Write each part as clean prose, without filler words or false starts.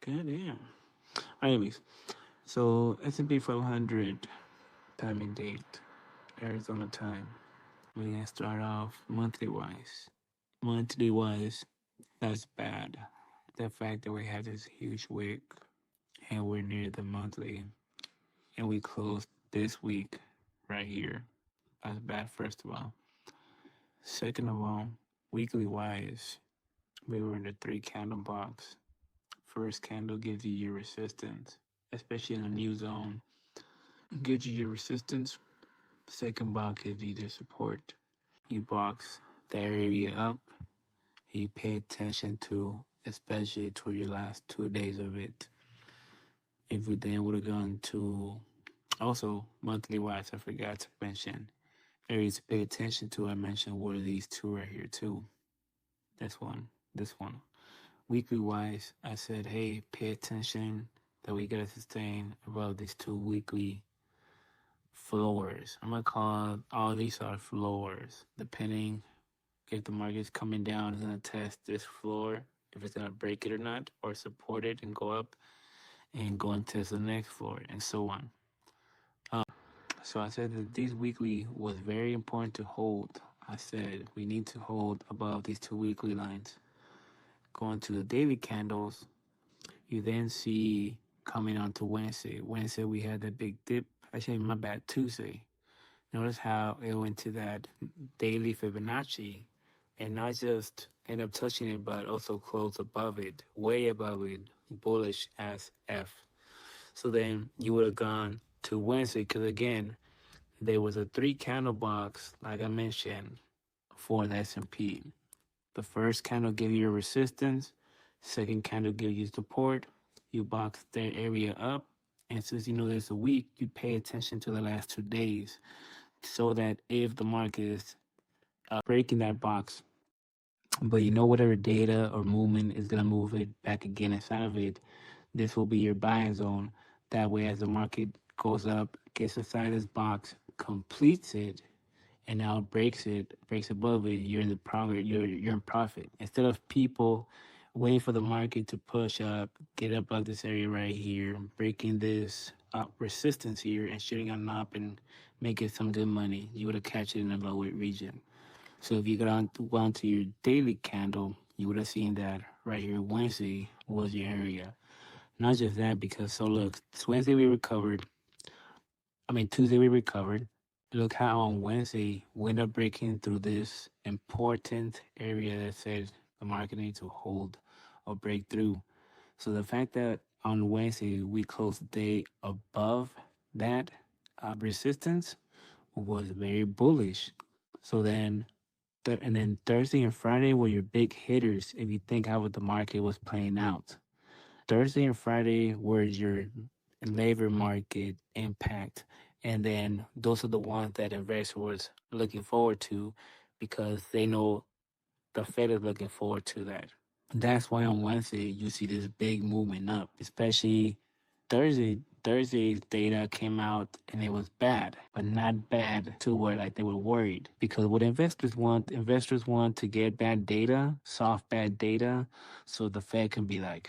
Goddamn. Anyways, so S&P 500 timing date, Arizona time. We're gonna start off monthly wise. Monthly wise, that's bad. The fact that we have this huge wick and we're near the monthly and we closed this week right here. That's bad, first of all. Second of all, weekly wise, we were in the three candle box. First candle gives you your resistance, especially in a new zone. Gives you your resistance. Second box gives you the support. You box the area up. You pay attention to, especially to your last 2 days of it. If we then would have gone to also monthly wise, I forgot to mention areas to pay attention to. I mentioned were these two right here too. This one, this one. Weekly wise, I said, hey, pay attention that we gotta sustain above these two weekly floors. I'm gonna call all these are floors. Depending if the market's coming down, it's gonna test this floor, if it's gonna break it or not, or support it and go up and go and test the next floor, and so on. So I said that these weekly was very important to hold. I said we need to hold above these two weekly lines. Going to the daily candles, you then see coming on to Wednesday. Wednesday we had that big dip. Actually, my bad, Tuesday. Notice how it went to that daily Fibonacci and not just end up touching it, but also close above it, way above it, bullish as F. So then you would have gone to Wednesday because again, there was a three candle box, like I mentioned, for the S&P. The first candle gave you your resistance. Second candle gives you support. You box that area up. And since you know there's a week, you pay attention to the last 2 days so that if the market is breaking that box, but you know whatever data or movement is going to move it back again inside of it, this will be your buying zone. That way, as the market goes up, gets inside this box, completes it, and now breaks above it, you're in the profit. You're in profit. Instead of people waiting for the market to push up, get above this area right here, breaking this resistance here, and shooting on up and making some good money, you would have catch it in a lower region. So if you go on to your daily candle, you would have seen that right here. Wednesday was your area. Not just that, because so look, Wednesday we recovered. Tuesday we recovered. Look how on Wednesday we end up breaking through this important area that says the market needs to hold or break through. So the fact that on Wednesday we closed the day above that resistance was very bullish. So then, and then Thursday and Friday were your big hitters if you think how the market was playing out. Thursday and Friday were your labor market impact. And then those are the ones that investors was looking forward to because they know the Fed is looking forward to that. That's why on Wednesday you see this big movement up, especially Thursday. Thursday's data came out and it was bad, but not bad to where like they were worried. Because what investors want to get bad data, soft bad data, so the Fed can be like,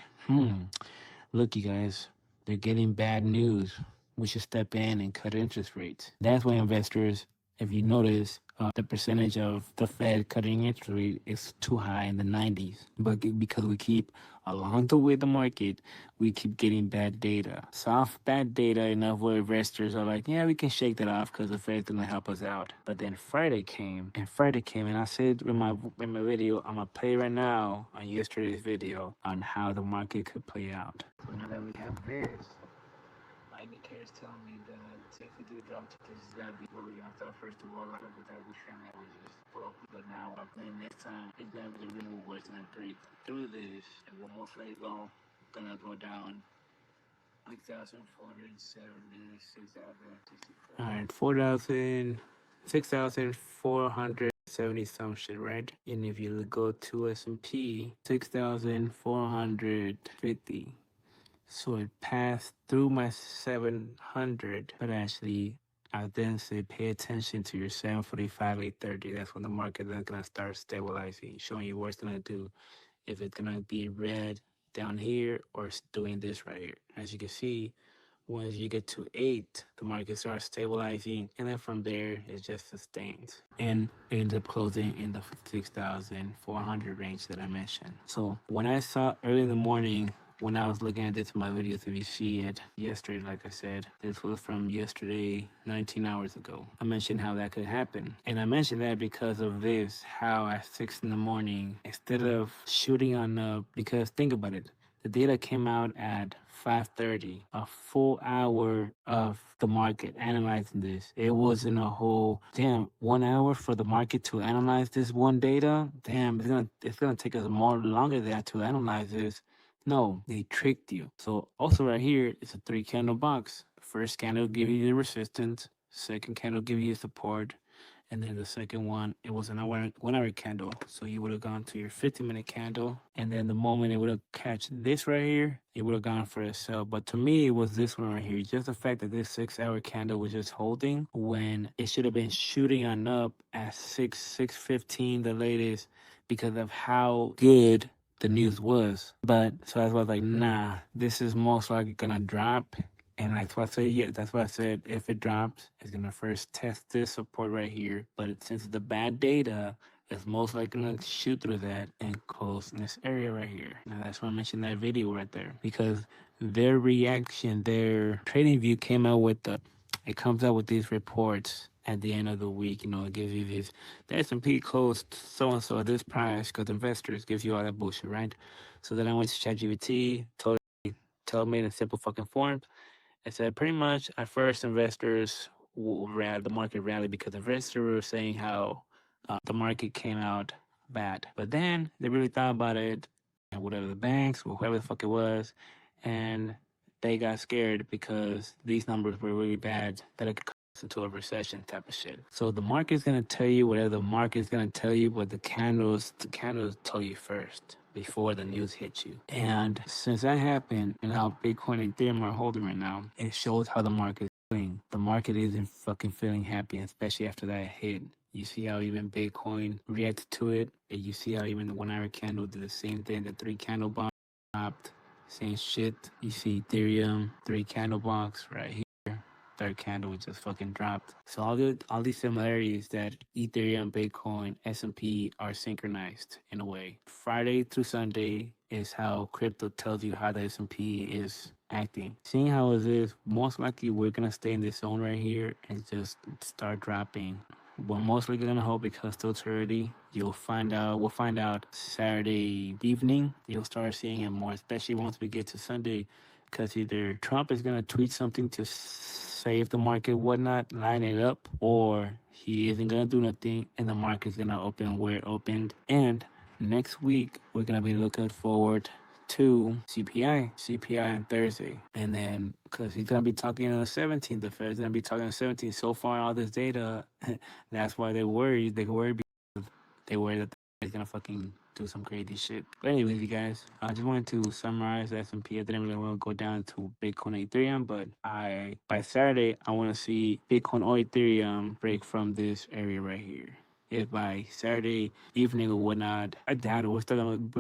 look, you guys, they're getting bad news. We should step in and cut interest rates. That's why investors, if you notice, the percentage of the Fed cutting interest rate is too high in the 90s. But because we keep along the way the market, we keep getting bad data. Soft bad data enough where investors are like, yeah, we can shake that off because the Fed's gonna help us out. But then Friday came, and I said in my video, I'm gonna play right now on yesterday's video on how the market could play out. So now that we have this, my indicator is telling me that if we do drop to this, is gotta be where we're gonna start first of all. Like that we found that we just broke, but now I'm playing next time. It's gonna be the real worst gonna break through this, and we're most likely gonna go down 6,470, 6,064. All right, 6,470 some shit, right? And if you go to S&P, 6,450. So it passed through my 700, but actually, I then said pay attention to your 745, 830. That's when the market is gonna start stabilizing, showing you what it's gonna do. If it's gonna be red, down here or doing this right here. As you can see, once you get to 8, the market starts stabilizing, and then from there it just sustains and ends up closing in the 6,400 range that I mentioned. So when I saw early in the morning, when I was looking at this in my videos, if you see it yesterday, like I said, this was from yesterday, 19 hours ago. I mentioned how that could happen. And I mentioned that because of this, how at 6 in the morning, instead of shooting on up, because think about it, the data came out at 5:30, a full hour of the market analyzing this. It wasn't a whole 1 hour for the market to analyze this one data. Damn, it's gonna take us more longer than that to analyze this. No, they tricked you. So also right here, it's a 3 candle box. First candle give you the resistance. Second candle give you support. And then the second one, it was an 1 hour candle. So you would have gone to your 50-minute candle. And then the moment it would have catch this right here, it would have gone for a sell. But to me, it was this one right here. Just the fact that this 6 hour candle was just holding when it should have been shooting on up at 6:15, the latest, because of how good the news was. But so I was like, nah, this is most likely gonna drop. And that's why I say, yeah, that's why I said if it drops, it's gonna first test this support right here. But since it's the bad data, it's most likely gonna shoot through that and close in this area right here. Now that's why I mentioned that video right there, because their reaction, their trading view came out with it comes out with these reports at the end of the week. You know, it gives you this, the S&P closed so and so at this price because investors gives you all that bullshit, right? So then I went to ChatGPT, told me in a simple fucking form. I said pretty much at first investors the market rallied because investors were saying how the market came out bad. But then they really thought about it, and whatever the banks or whoever the fuck it was, and they got scared because these numbers were really bad that it could cause into a recession type of shit. So the market's gonna tell you whatever the market's gonna tell you, but the candles tell you first before the news hits you. And since that happened and how Bitcoin and Ethereum are holding right now, it shows how the market is feeling. The market isn't fucking feeling happy, especially after that hit. You see how even Bitcoin reacted to it, and you see how even the 1 hour candle did the same thing. The 3 candle box dropped, same shit. You see Ethereum, 3 candle box right here. Third candle just fucking dropped. So all these similarities that Ethereum, Bitcoin, S&P are synchronized in a way. Friday through Sunday is how crypto tells you how the S&P is acting. Seeing how it is, most likely we're gonna stay in this zone right here and just start dropping. We're mostly gonna hope because still too early. We'll find out Saturday evening. You'll start seeing it more, especially once we get to Sunday, because either Trump is gonna tweet something to save the market, whatnot, line it up, or he isn't gonna do nothing and the market's gonna open where it opened. And next week we're gonna be looking forward to CPI on Thursday. And then because he's gonna be talking on the 17th, the Fed's gonna be talking on the 17th. So far all this data, that's why they're worried. They worry because they worry that he's gonna fucking do some crazy shit. But anyways, you guys, I just wanted to summarize the S&P. I didn't really want to go down to Bitcoin and Ethereum, but by Saturday I want to see Bitcoin or Ethereum break from this area right here. If by Saturday evening or whatnot, I doubt it. We're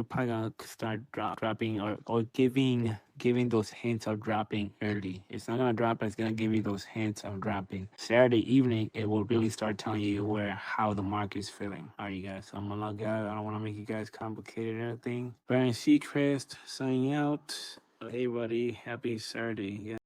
probably gonna start dropping or giving those hints of dropping early. It's not gonna drop, but it's gonna give you those hints of dropping. Saturday evening, it will really start telling you how the market is feeling. All right, you guys. So I'm gonna log out. I don't want to make you guys complicated or anything. Brian Seacrest signing out. Hey, buddy. Happy Saturday. Yeah.